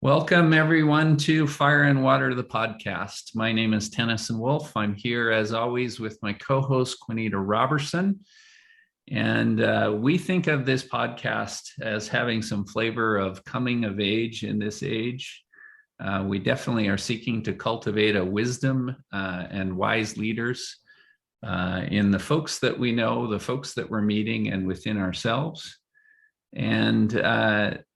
Welcome, everyone, to Fire and Water, the podcast. My name is Tennyson Wolf. I'm here, as always, with my co-host, Quinita Robertson. And we think of this podcast as having some flavor of coming of age in this age. We definitely are seeking to cultivate a wisdom and wise leaders in the folks that we know, the folks that we're meeting, and within ourselves. And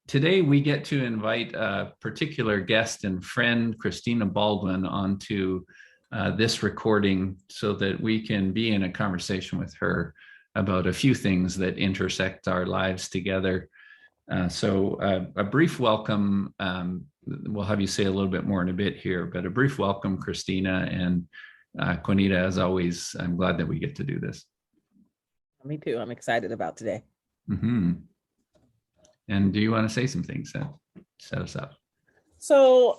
today we get to invite a particular guest and friend, Christina Baldwin, onto this recording so that we can be in a conversation with her about a few things that intersect our lives together. So a brief welcome. We'll have you say a little bit more in a bit here, but a brief welcome, Christina, and Quinita, as always, I'm glad that we get to do this. Me too. I'm excited about today. Mm-hmm. And do you want to say some things that set us up? So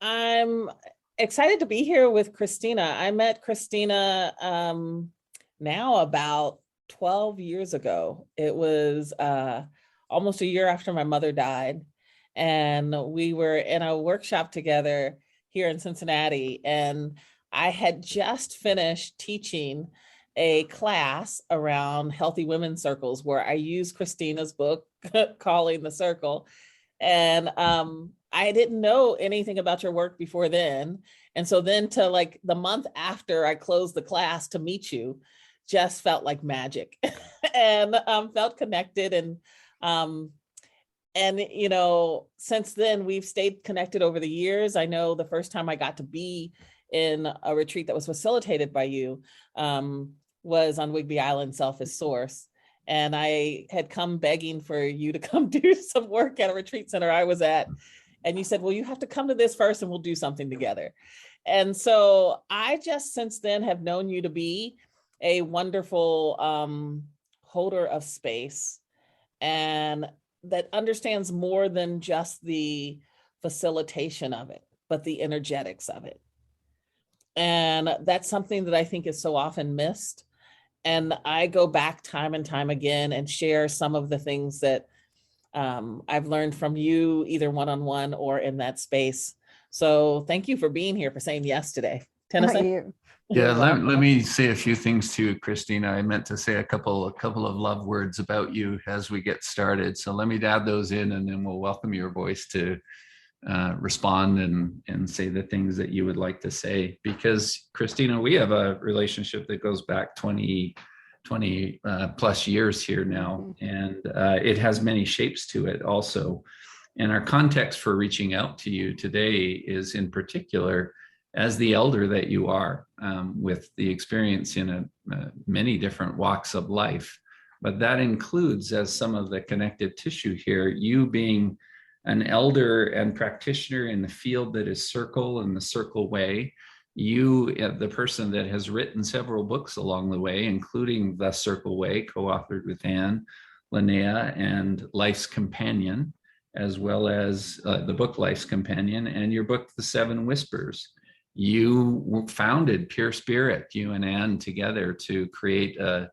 I'm excited to be here with Christina. I met Christina now about 12 years ago. It was almost a year after my mother died. And we were in a workshop together here in Cincinnati. And I had just finished teaching a class around healthy women's circles where I used Christina's book, Calling the Circle. And I didn't know anything about your work before then. And so then to like the month after I closed the class to meet you, just felt like magic and felt connected. And you know, since then we've stayed connected over the years. I know the first time I got to be in a retreat that was facilitated by you was on Whigby Island, Selfish Source. And I had come begging for you to come do some work at a retreat center I was at. And you said, well, you have to come to this first and we'll do something together. And so I just since then have known you to be a wonderful holder of space and that understands more than just the facilitation of it, but the energetics of it. And that's something that I think is so often missed. And I go back time and time again and share some of the things that I've learned from you, either one-on-one or in that space. So thank you for being here, for saying yes today. Tennyson? Yeah, let me say a few things to Christina. I meant to say a couple of love words about you as we get started. So let me add those in, and then we'll welcome your voice to respond and say the things that you would like to say. Because Christina, we have a relationship that goes back 20 plus years here now, and it has many shapes to it also. And our context for reaching out to you today is in particular as the elder that you are, with the experience in many different walks of life. But that includes, as some of the connective tissue here, you being an elder and practitioner in the field that is circle and the circle way. You, the person that has written several books along the way, including The Circle Way, co-authored with Anne, Linnea, and Life's Companion, as well as the book Life's Companion, and your book, The Seven Whispers. You founded Pure Spirit, you and Anne together, to create a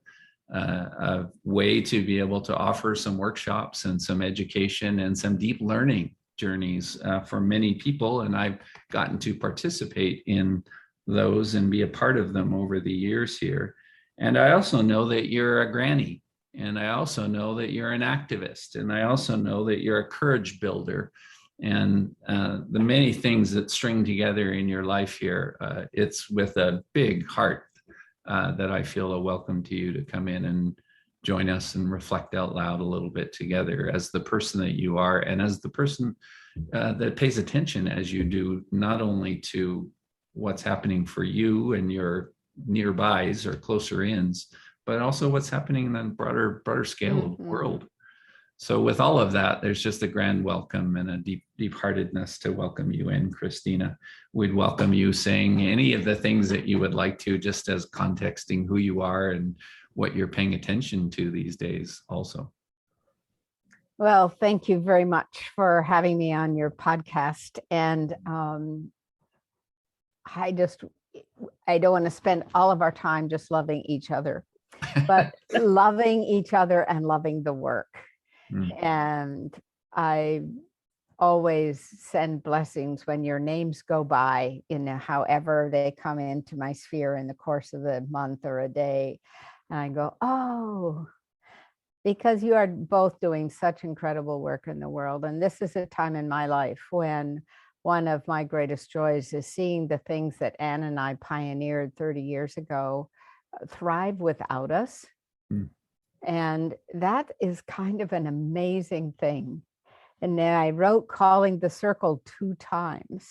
way to be able to offer some workshops and some education and some deep learning journeys for many people. And I've gotten to participate in those and be a part of them over the years here. And I also know that you're a granny. And I also know that you're an activist. And I also know that you're a courage builder. And the many things that string together in your life here, it's with a big heart that I feel a welcome to you to come in and join us and reflect out loud a little bit together as the person that you are, and as the person that pays attention as you do, not only to what's happening for you and your nearbys or closer ins, but also what's happening in the broader scale of the world. So with all of that, there's just a grand welcome and a deep heartedness to welcome you in, Christina. We'd welcome you saying any of the things that you would like to, just as contexting who you are and what you're paying attention to these days also. Well, thank you very much for having me on your podcast. And I don't want to spend all of our time just loving each other, but loving each other and loving the work. And I always send blessings when your names go by, however they come into my sphere in the course of the month or a day. And I go, oh, because you are both doing such incredible work in the world. And this is a time in my life when one of my greatest joys is seeing the things that Anne and I pioneered 30 years ago thrive without us. Mm. And that is kind of an amazing thing. And then I wrote Calling the Circle 2 times.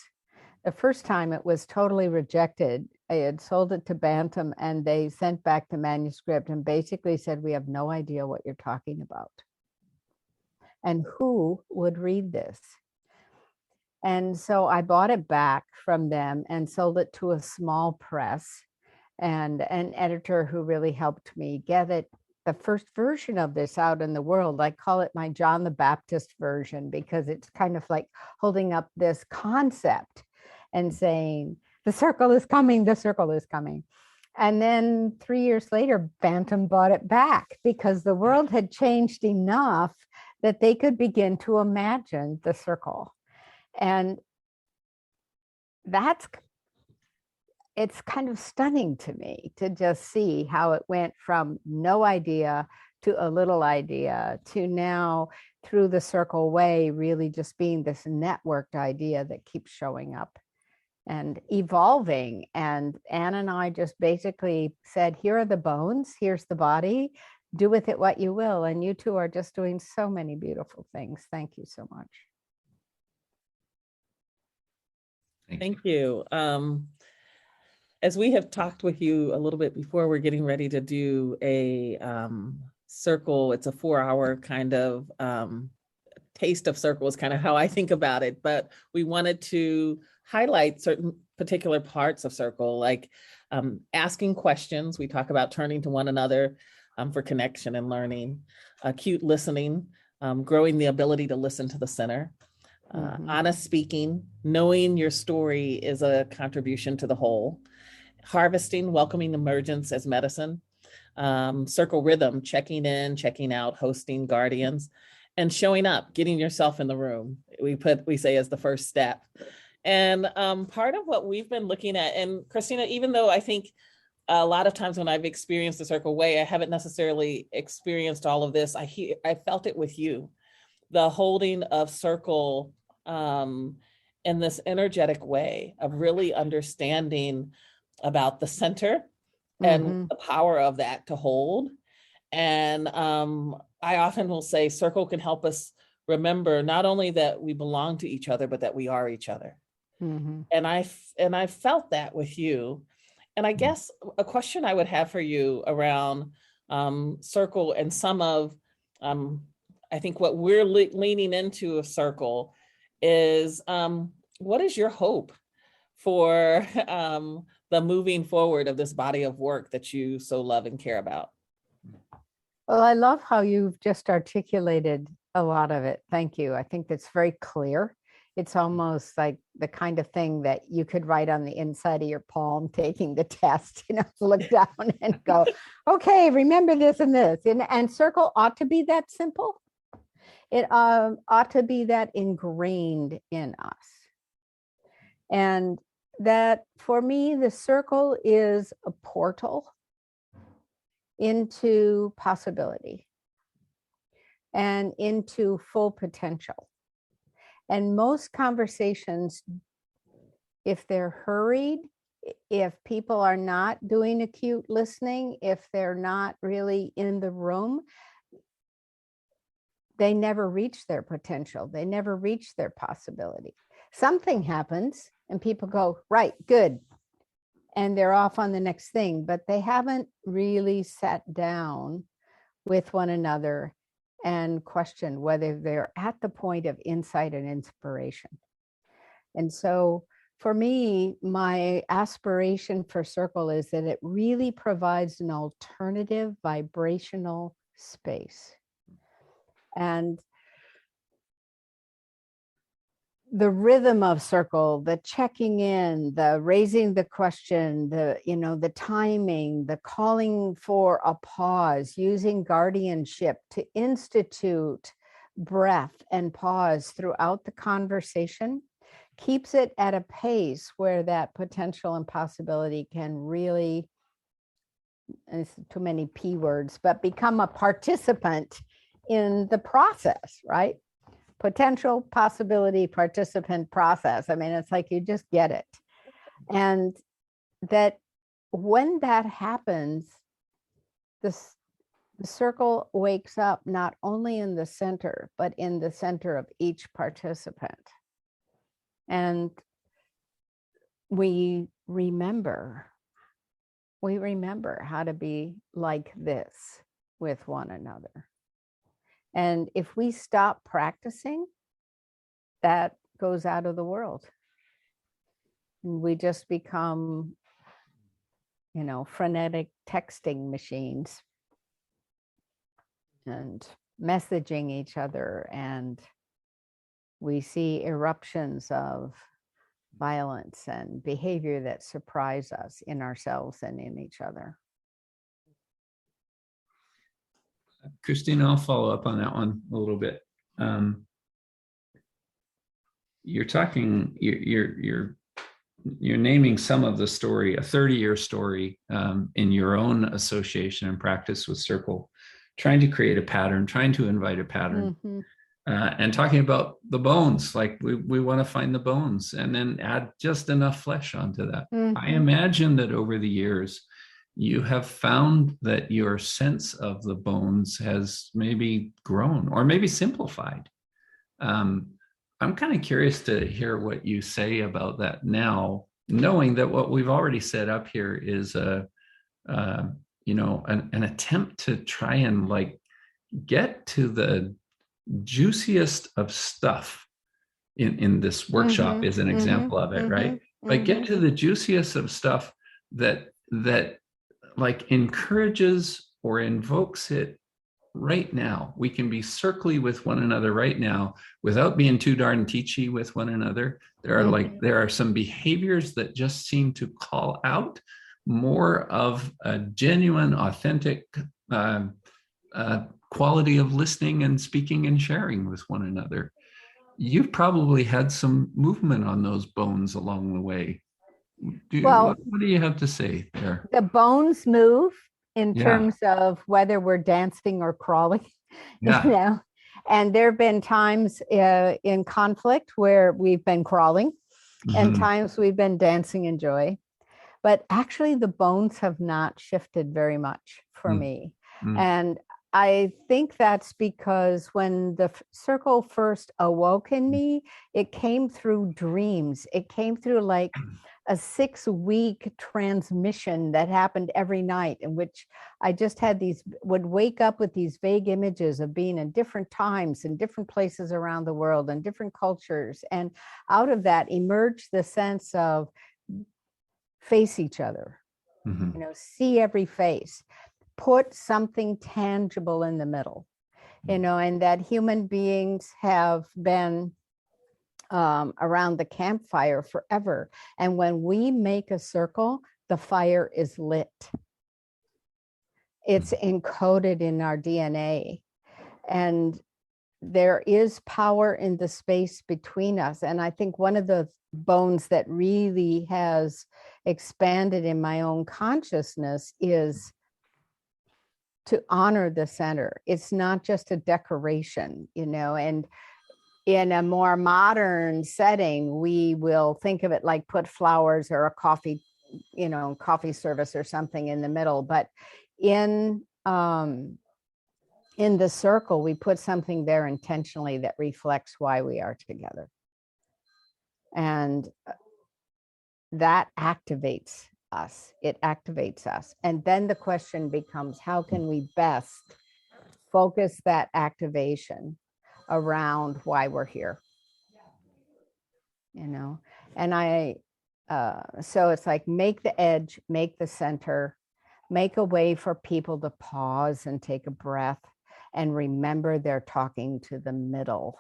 The first time it was totally rejected. I had sold it to Bantam and they sent back the manuscript and basically said, we have no idea what you're talking about. And who would read this? And so I bought it back from them and sold it to a small press and an editor who really helped me get it, the first version of this out in the world. I call it my John the Baptist version because it's kind of like holding up this concept and saying, the circle is coming, the circle is coming. And then 3 years later, Bantam bought it back because the world had changed enough that they could begin to imagine the circle. And it's kind of stunning to me to just see how it went from no idea to a little idea to now through the circle way, really just being this networked idea that keeps showing up and evolving. And Anne and I just basically said, here are the bones, here's the body, do with it what you will. And you two are just doing so many beautiful things. Thank you so much. Thank you. As we have talked with you a little bit before, we're getting ready to do a circle. It's a 4-hour kind of taste of circles, kind of how I think about it. But we wanted to highlight certain particular parts of circle, like asking questions. We talk about turning to one another for connection and learning, acute listening, growing the ability to listen to the center. Honest speaking, knowing your story is a contribution to the whole. Harvesting, welcoming emergence as medicine. Circle rhythm, checking in, checking out, hosting guardians, and showing up, getting yourself in the room. We say as the first step. And part of what we've been looking at, and Christina, even though I think a lot of times when I've experienced the circle way, I haven't necessarily experienced all of this. I felt it with you, the holding of circle in this energetic way of really understanding about the center and the power of that to hold. And I often will say circle can help us remember not only that we belong to each other, but that we are each other. And I felt that with you. And I guess a question I would have for you around circle and some of, I think what we're leaning into a circle is, what is your hope for the moving forward of this body of work that you so love and care about? Well, I love how you've just articulated a lot of it. Thank you. I think that's very clear. It's almost like the kind of thing that you could write on the inside of your palm, taking the test, look down and go, okay, remember this and this. And circle ought to be that simple. It ought to be that ingrained in us. And that for me, the circle is a portal into possibility and into full potential. And most conversations, if they're hurried, if people are not doing acute listening, if they're not really in the room, they never reach their potential. They never reach their possibility. Something happens and people go, right, good. And they're off on the next thing, but they haven't really sat down with one another and questioned whether they're at the point of insight and inspiration. And so for me, my aspiration for Circle is that it really provides an alternative vibrational space. And the rhythm of Circle, the checking in, the raising the question, the timing, the calling for a pause, using guardianship to institute breath and pause throughout the conversation keeps it at a pace where that potential and possibility can really, and it's too many P words, but become a participant in the process, right? Potential, possibility, participant, process. I mean, it's like you just get it. And that when that happens, the circle wakes up not only in the center, but in the center of each participant. And we remember how to be like this with one another. And if we stop practicing, that goes out of the world. And we just become, frenetic texting machines and messaging each other. And we see eruptions of violence and behavior that surprise us in ourselves and in each other. Christina, I'll follow up on that one a little bit. You're talking, you're naming some of the story, a 30-year story in your own association and practice with Circle, trying to create a pattern, trying to invite a pattern, and talking about the bones, like we want to find the bones and then add just enough flesh onto that. I imagine that over the years, you have found that your sense of the bones has maybe grown or maybe simplified. I'm kind of curious to hear what you say about that now, knowing that what we've already set up here is an attempt to try and like get to the juiciest of stuff in this workshop is an example of it, right? Like get to the juiciest of stuff that like encourages or invokes it right now. We can be circly with one another right now without being too darn teachy with one another. There are some behaviors that just seem to call out more of a genuine, authentic quality of listening and speaking and sharing with one another. You've probably had some movement on those bones along the way. What do you have to say there? The bones move in terms of whether we're dancing or crawling, and there have been times in conflict where we've been crawling and times we've been dancing in joy. But actually the bones have not shifted very much for me. And I think that's because when the circle first awoke in me, it came through dreams. It came through like a 6-week transmission that happened every night, in which I just would wake up with these vague images of being in different times in different places around the world and different cultures. And out of that emerged the sense of face each other, see every face, put something tangible in the middle, and that human beings have been around the campfire forever. And when we make a circle, the fire is lit. It's encoded in our DNA. And there is power in the space between us. And I think one of the bones that really has expanded in my own consciousness is to honor the center. It's not just a decoration, and in a more modern setting, we will think of it like put flowers or a coffee service or something in the middle. But in the circle, we put something there intentionally that reflects why we are together. And that activates us. It activates us. And then the question becomes, how can we best focus that activation around why we're here? And so it's like, make the edge, make the center, make a way for people to pause and take a breath and remember they're talking to the middle.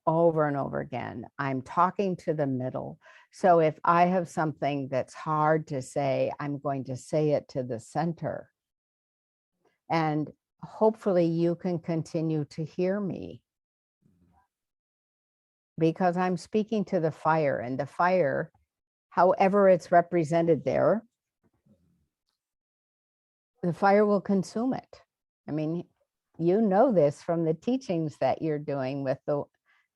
Over and over again, I'm talking to the middle. So if I have something that's hard to say, I'm going to say it to the center. And hopefully you can continue to hear me, because I'm speaking to the fire, and the fire, however it's represented there, the fire will consume it. I mean, you know this from the teachings that you're doing with the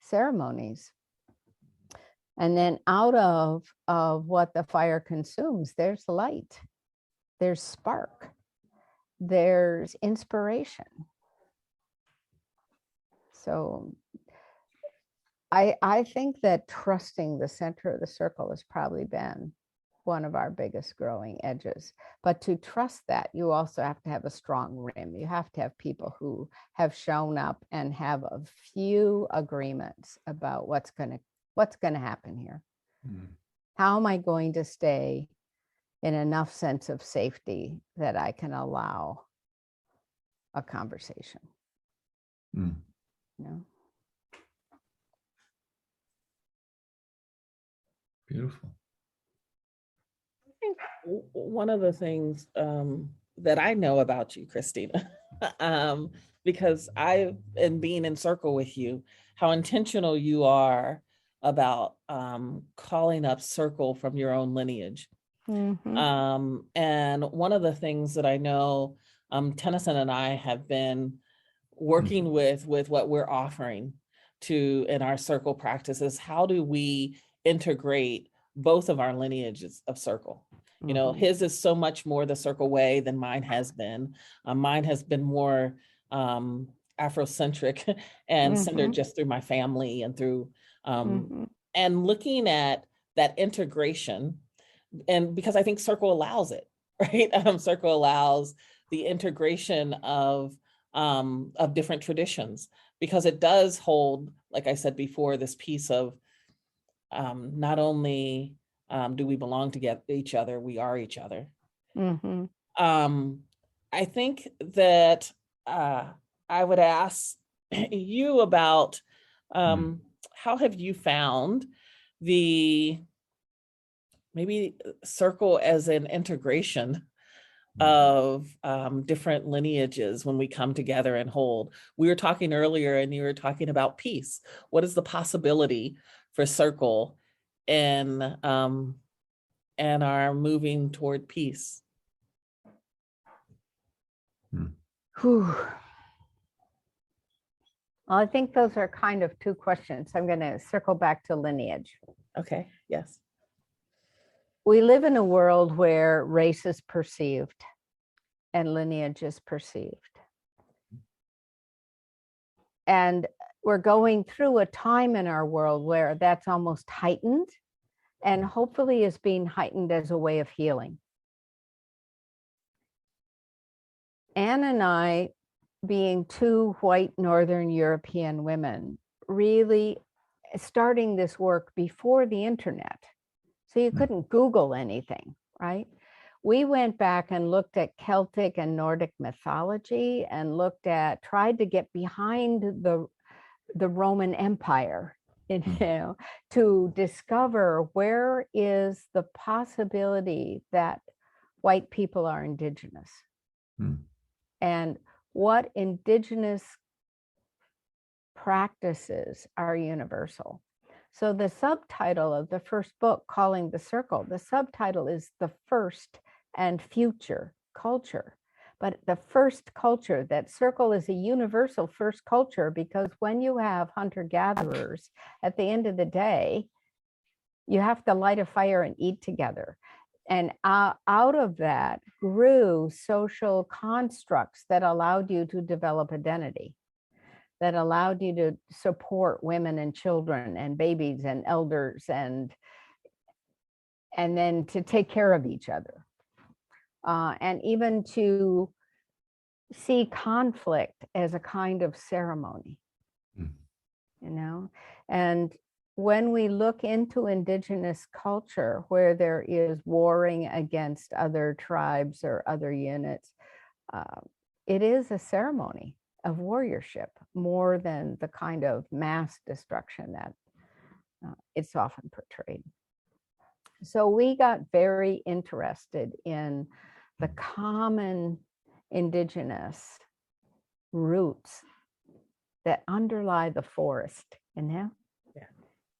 ceremonies. And then out of what the fire consumes, there's light, there's spark, there's inspiration. So I think that trusting the center of the circle has probably been one of our biggest growing edges. But to trust that, you also have to have a strong rim. You have to have people who have shown up and have a few agreements about what's going to happen here. How am I going to stay in enough sense of safety that I can allow a conversation? You know? Beautiful. I think one of the things that I know about you, Christina, because I've been being in circle with you, how intentional you are about calling up circle from your own lineage. And one of the things that I know Tennyson and I have been working with what we're offering to in our circle practices, how do we integrate both of our lineages of circle? You know, his is so much more the circle way than mine has been. Mine has been more Afrocentric and centered just through my family and through and looking at that integration. And because I think circle allows it, right? Circle allows the integration of different traditions, because it does hold, like I said before, this piece of not only do we belong to each other, we are each other. I think that I would ask you about how have you found the maybe circle as an integration of different lineages when we come together and hold. We were talking earlier and you were talking about peace. What is the possibility for circle and our moving toward peace? Well, I think those are kind of two questions. I'm going to circle back to lineage. Okay, yes. We live in a world where race is perceived and lineage is perceived. And we're going through a time in our world where that's almost heightened, and hopefully is being heightened as a way of healing. Anne and I, being two white Northern European women, really starting this work before the internet. So you couldn't Google anything, right? We went back and looked at Celtic and Nordic mythology and tried to get behind the Roman Empire, you know, to discover where is the possibility that white people are indigenous and what indigenous practices are universal. So the subtitle of the first book, Calling the Circle, the subtitle is The First and Future Culture. But the first culture, that circle is a universal first culture, because when you have hunter-gatherers, at the end of the day, you have to light a fire and eat together. And out of that grew social constructs that allowed you to develop identity, that allowed you to support women and children and babies and elders, and then to take care of each other. And even to see conflict as a kind of ceremony, you know? And when we look into indigenous culture where there is warring against other tribes or other units, it is a ceremony of warriorship more than the kind of mass destruction that it's often portrayed. So we got very interested in the common indigenous roots that underlie the forest, Yeah.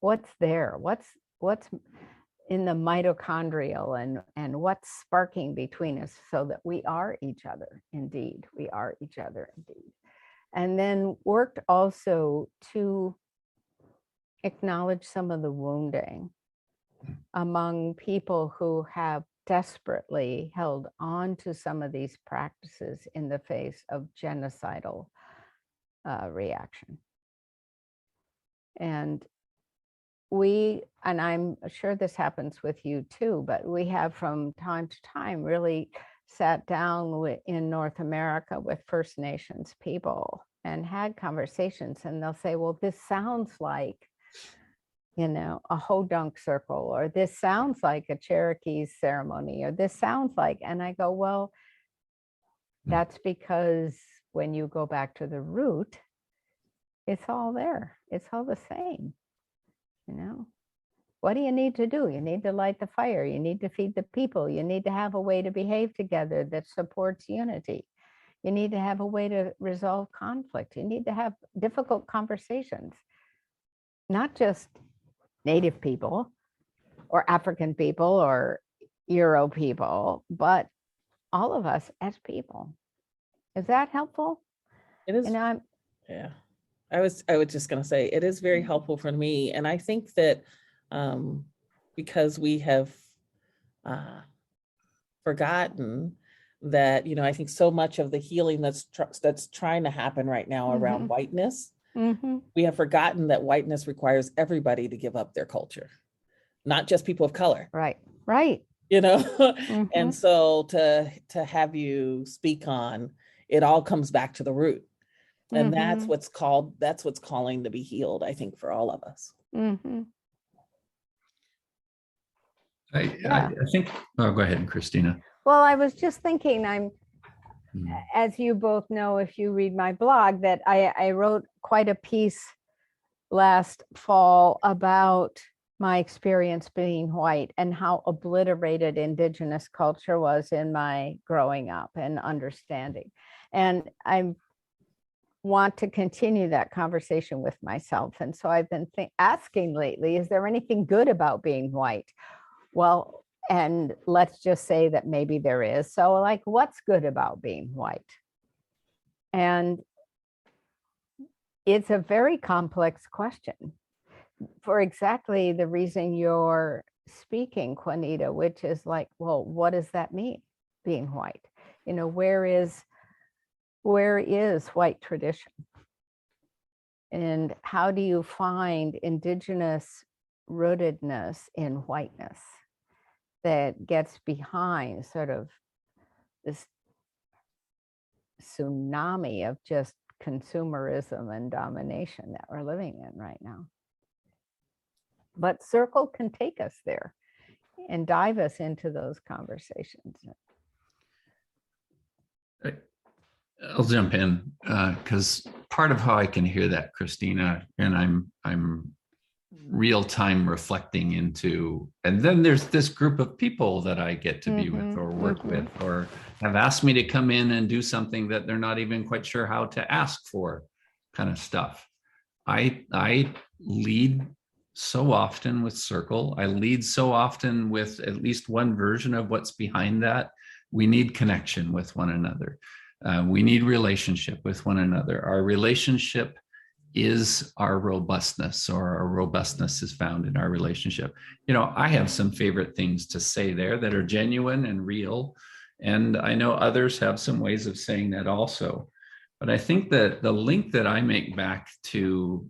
What's there? What's in the mitochondrial and what's sparking between us so that we are each other indeed. We are each other indeed. And then worked also to acknowledge some of the wounding among people who have desperately held on to some of these practices in the face of genocidal reaction. And I'm sure this happens with you too, but we have from time to time really sat down in North America with First Nations people and had conversations, and they'll say, well, this sounds like, a Hodunk circle, or this sounds like a Cherokee ceremony, or this sounds like, and I go, well, that's because when you go back to the root, it's all there. It's all the same. What do you need to do? You need to light the fire. You need to feed the people. You need to have a way to behave together that supports unity. You need to have a way to resolve conflict. You need to have difficult conversations, not just Native people or African people or Euro people, but all of us as people. Is that helpful? It is. Yeah. I was just going to say, it is very helpful for me. And I think that because we have forgotten that, I think so much of the healing that's trying to happen right now around whiteness, we have forgotten that whiteness requires everybody to give up their culture, not just people of color. Right. And so to have you speak on, it all comes back to the root. And that's what's calling to be healed, I think, for all of us. I think, oh, go ahead, Christina. Well, I was just thinking, as you both know, if you read my blog, that I wrote quite a piece last fall about my experience being white and how obliterated Indigenous culture was in my growing up and understanding. And I want to continue that conversation with myself. And so I've been asking lately, is there anything good about being white? Well, and let's just say that maybe there is. So like, what's good about being white? And it's a very complex question for exactly the reason you're speaking, Juanita, which is like, well, what does that mean, being white? Where is white tradition? And how do you find Indigenous rootedness in whiteness that gets behind sort of this tsunami of just consumerism and domination that we're living in right now? But Circle can take us there and dive us into those conversations. I'll jump in because part of how I can hear that, Christina, and I'm real time reflecting into, and then there's this group of people that I get to be with or work with, or have asked me to come in and do something that they're not even quite sure how to ask for, kind of stuff. I lead so often with Circle. I lead so often with at least one version of what's behind that. We need connection with one another. We need relationship with one another. Our relationship is our robustness, or our robustness is found in our relationship. I have some favorite things to say there that are genuine and real. And I know others have some ways of saying that also. But I think that the link that I make back to,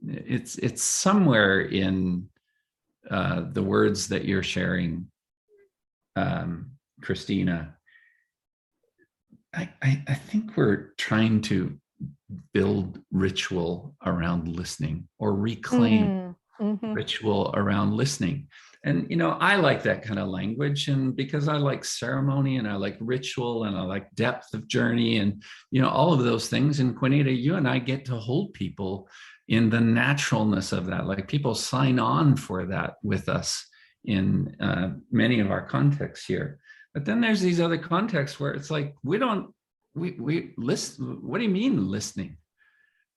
it's somewhere in the words that you're sharing, Christina. I think we're trying to build ritual around listening, or reclaim ritual around listening. And, I like that kind of language, and because I like ceremony and I like ritual and I like depth of journey and, all of those things. And Juanita, you and I get to hold people in the naturalness of that. Like, people sign on for that with us in many of our contexts here. But then there's these other contexts where it's like, we don't we listen. What do you mean listening?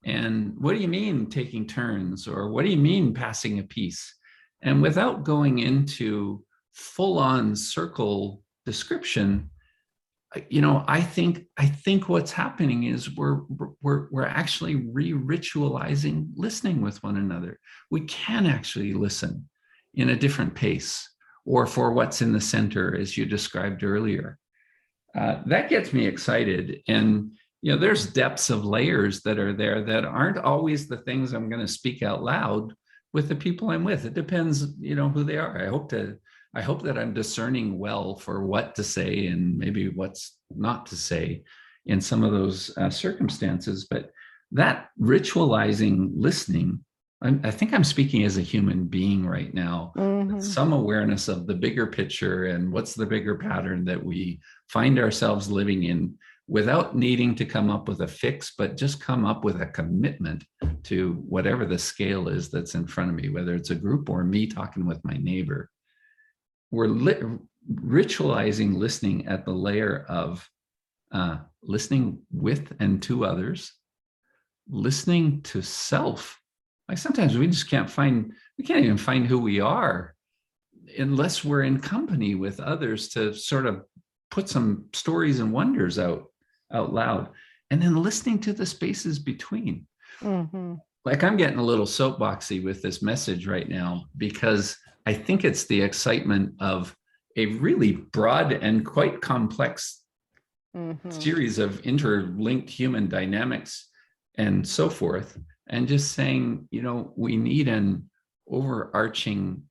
And what do you mean taking turns? Or what do you mean passing a piece? And without going into full on circle description, I think what's happening is we're actually re-ritualizing listening with one another. We can actually listen in a different pace, or for what's in the center, as you described earlier. That gets me excited. And there's depths of layers that are there that aren't always the things I'm going to speak out loud with the people I'm with. It depends, who they are. I hope that I'm discerning well for what to say and maybe what's not to say in some of those circumstances. But that ritualizing listening, I think I'm speaking as a human being right now. Some awareness of the bigger picture and what's the bigger pattern that we find ourselves living in, without needing to come up with a fix, but just come up with a commitment to whatever the scale is that's in front of me, whether it's a group or me talking with my neighbor. We're ritualizing listening at the layer of listening with and to others, listening to self. Like sometimes we can't even find who we are unless we're in company with others to sort of put some stories and wonders out loud, and then listening to the spaces between. Like I'm getting a little soapboxy with this message right now, because I think it's the excitement of a really broad and quite complex series of interlinked human dynamics and so forth. And just saying, we need an overarching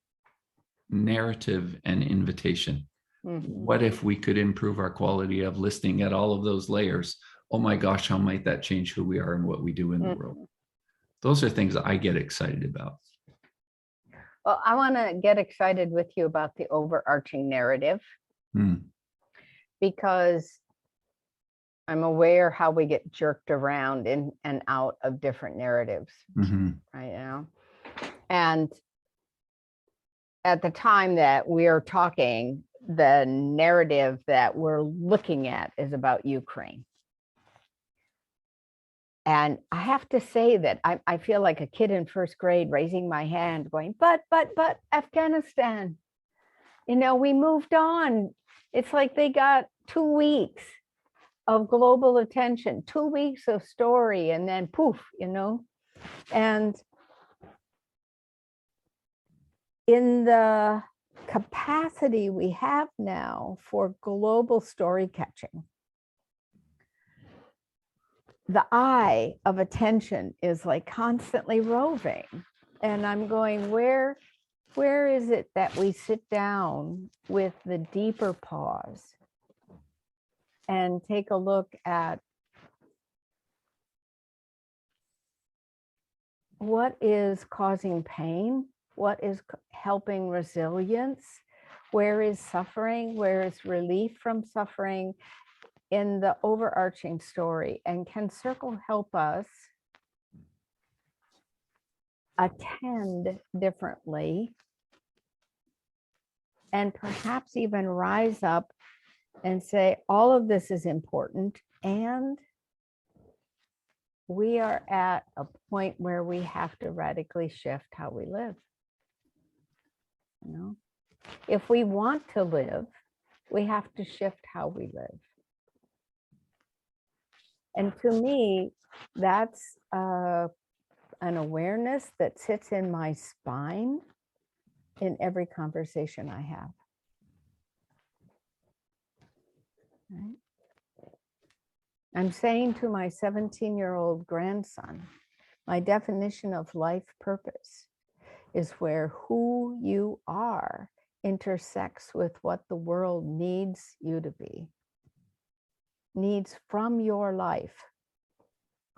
narrative and invitation. What if we could improve our quality of listening at all of those layers? Oh my gosh, how might that change who we are and what we do in the world? Those are things I get excited about. Well, I want to get excited with you about the overarching narrative, because I'm aware how we get jerked around in and out of different narratives right now. And at the time that we are talking, the narrative that we're looking at is about Ukraine. And I have to say that I feel like a kid in first grade raising my hand going, but Afghanistan, we moved on. It's like they got 2 weeks of global attention, 2 weeks of story, and then poof, and in the capacity we have now for global story catching, the eye of attention is like constantly roving. And I'm going, where is it that we sit down with the deeper pause and take a look at what is causing pain, what is helping resilience, where is suffering, where is relief from suffering in the overarching story, and can Circle help us attend differently and perhaps even rise up and say, all of this is important, and we are at a point where we have to radically shift how we live. If we want to live, we have to shift how we live. And to me, that's an awareness that sits in my spine in every conversation I have. Right? I'm saying to my 17-year-old grandson, my definition of life purpose is where who you are intersects with what the world needs you to be, needs from your life.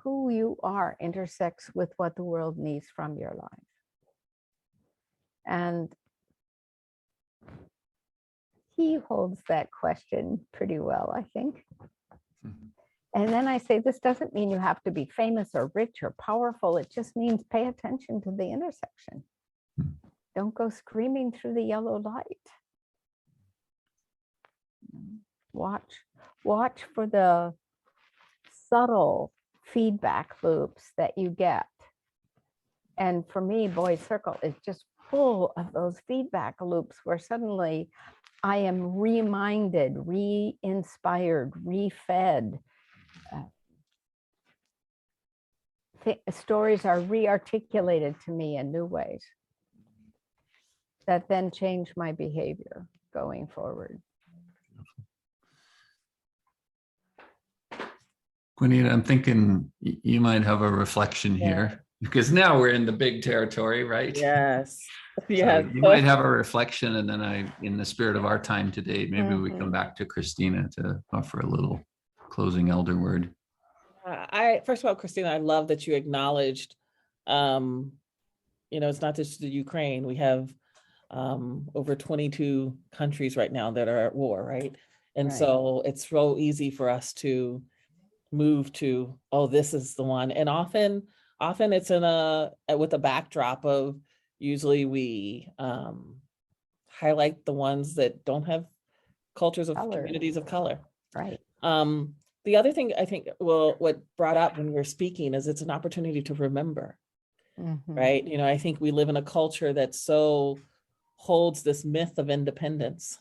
Who you are intersects with what the world needs from your life. And he holds that question pretty well, I think. And then I say, this doesn't mean you have to be famous or rich or powerful. It just means pay attention to the intersection. Don't go screaming through the yellow light. Watch for the subtle feedback loops that you get. And for me, Boys Circle is just full of those feedback loops where suddenly I am reminded, re-inspired, re-fed. Stories are re-articulated to me in new ways that then change my behavior going forward. Juanita, I'm thinking you might have a reflection here, because now we're in the big territory, right? Yes. So you might have a reflection, and then in the spirit of our time today, maybe we come back to Christina to offer a little closing elder word. First of all, Christina, I love that you acknowledged, it's not just the Ukraine. We have over 22 countries right now that are at war, right? And so it's so easy for us to move to, oh, this is the one. And often it's with a backdrop of, usually we highlight the ones that don't have cultures of communities of color. Right. The other thing I think, what brought up when we were speaking is it's an opportunity to remember, right? I think we live in a culture that so holds this myth of independence,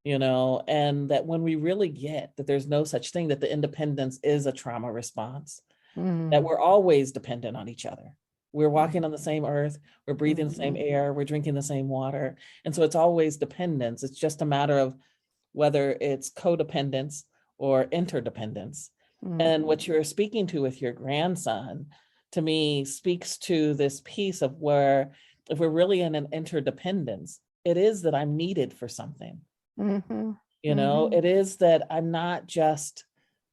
and that when we really get that there's no such thing, that the independence is a trauma response, that we're always dependent on each other. We're walking on the same earth, we're breathing the same air, we're drinking the same water. And so it's always dependence. It's just a matter of whether it's codependence or interdependence. And what you're speaking to with your grandson, to me, speaks to this piece of where, if we're really in an interdependence, it is that I'm needed for something. It is that I'm not just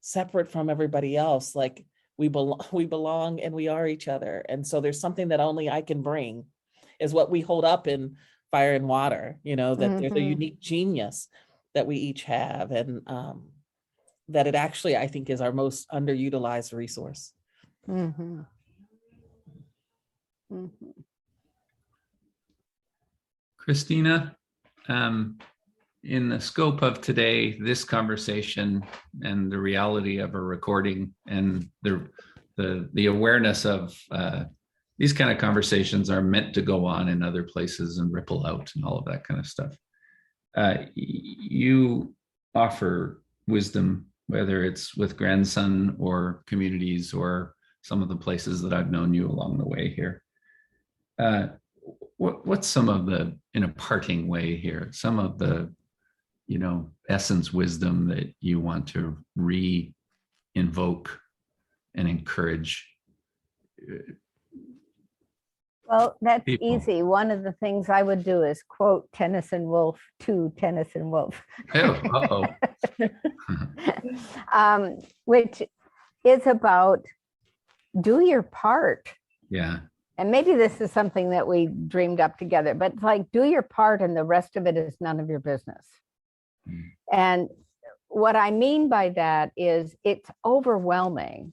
separate from everybody else. Like we belong and we are each other. And so there's something that only I can bring, is what we hold up in Fire and Water, that there's a unique genius that we each have. And that it actually, I think, is our most underutilized resource. Christina, in the scope of today, this conversation and the reality of a recording, and the awareness of these kind of conversations are meant to go on in other places and ripple out and all of that kind of stuff. You offer wisdom, whether it's with grandson or communities or some of the places that I've known you along the way here. What's some of the, in a parting way here, some of the, essence wisdom that you want to re-invoke and encourage? Well, that's easy. One of the things I would do is quote Tennyson Wolfe to Tennyson Wolfe. Which is about do your part. Yeah. And maybe this is something that we dreamed up together, but it's like, do your part and the rest of it is none of your business. And what I mean by that is it's overwhelming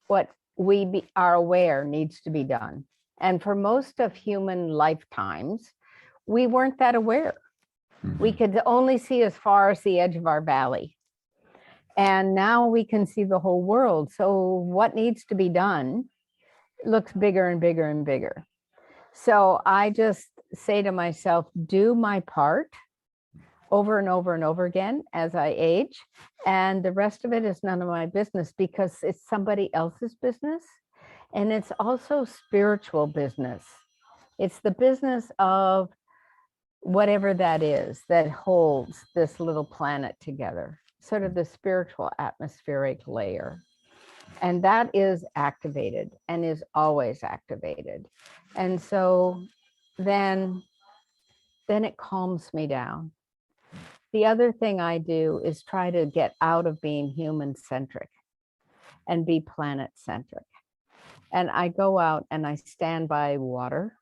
what we are aware needs to be done. And for most of human lifetimes, we weren't that aware. We could only see as far as the edge of our valley. And now we can see the whole world. So what needs to be done looks bigger and bigger and bigger. So I just say to myself, do my part over and over and over again as I age. And the rest of it is none of my business, because it's somebody else's business. And it's also spiritual business. It's the business of whatever that is that holds this little planet together, sort of the spiritual atmospheric layer. And that is activated and is always activated. And so then it calms me down. The other thing I do is try to get out of being human-centric and be planet-centric. And I go out and I stand by water.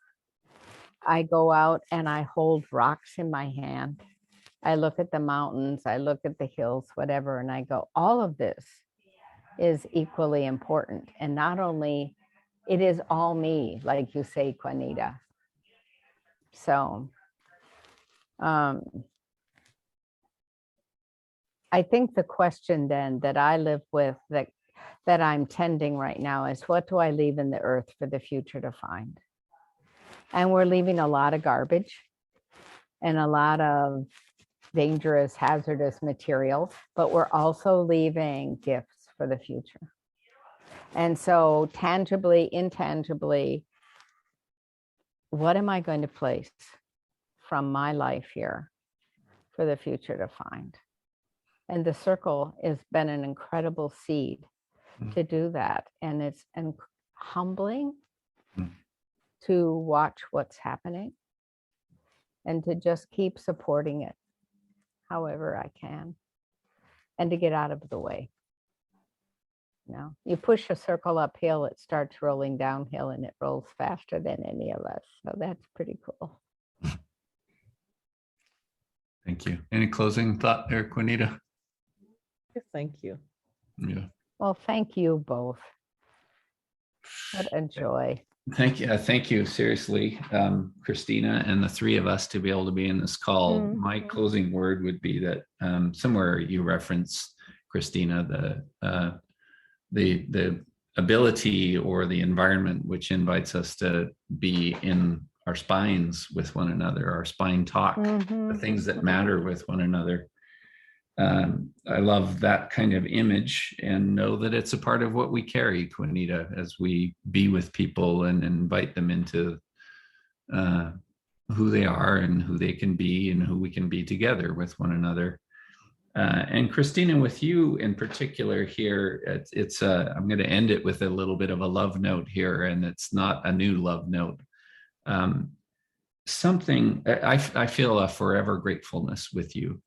I go out and I hold rocks in my hand. I look at the mountains, I look at the hills, whatever, and I go, all of this is equally important. And not only, it is all me, like you say, Juanita. So I think the question then that I live with, that that I'm tending right now is, what do I leave in the earth for the future to find? And we're leaving a lot of garbage and a lot of dangerous, hazardous material, but we're also leaving gifts for the future. And so tangibly, intangibly, what am I going to place from my life here for the future to find? And the circle has been an incredible seed to do that. And it's humbling to watch what's happening and to just keep supporting it however I can, and to get out of the way. You push a circle uphill, it starts rolling downhill, and it rolls faster than any of us. So that's pretty cool. Thank you. Any closing thought there, Juanita? Thank you. Yeah. Well, thank you both. What a joy. Thank you. Thank you. Seriously, Christina, and the three of us to be able to be in this call. My closing word would be that somewhere you reference, Christina, the ability or the environment which invites us to be in our spines with one another, our spine talk, the things that matter with one another. I love that kind of image, and know that it's a part of what we carry, Juanita, as we be with people and invite them into who they are and who they can be and who we can be together with one another. And Christina, with you in particular here, I'm going to end it with a little bit of a love note here, and it's not a new love note. I feel a forever gratefulness with you.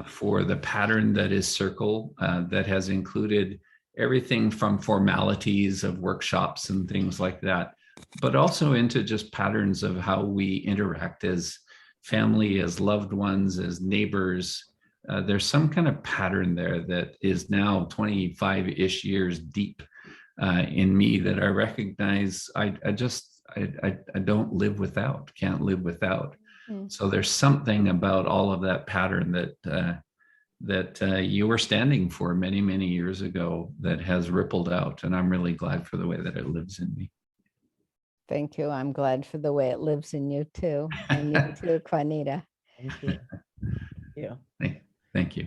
For the pattern that is circle, that has included everything from formalities of workshops and things like that, but also into just patterns of how we interact as family, as loved ones, as neighbors. There's some kind of pattern there that is now 25-ish years deep in me that I recognize I don't live without, can't live without. So there's something about all of that pattern that you were standing for many, many years ago that has rippled out. And I'm really glad for the way that it lives in me. Thank you. I'm glad for the way it lives in you too. And you too, Juanita. Thank you. Yeah. Thank you.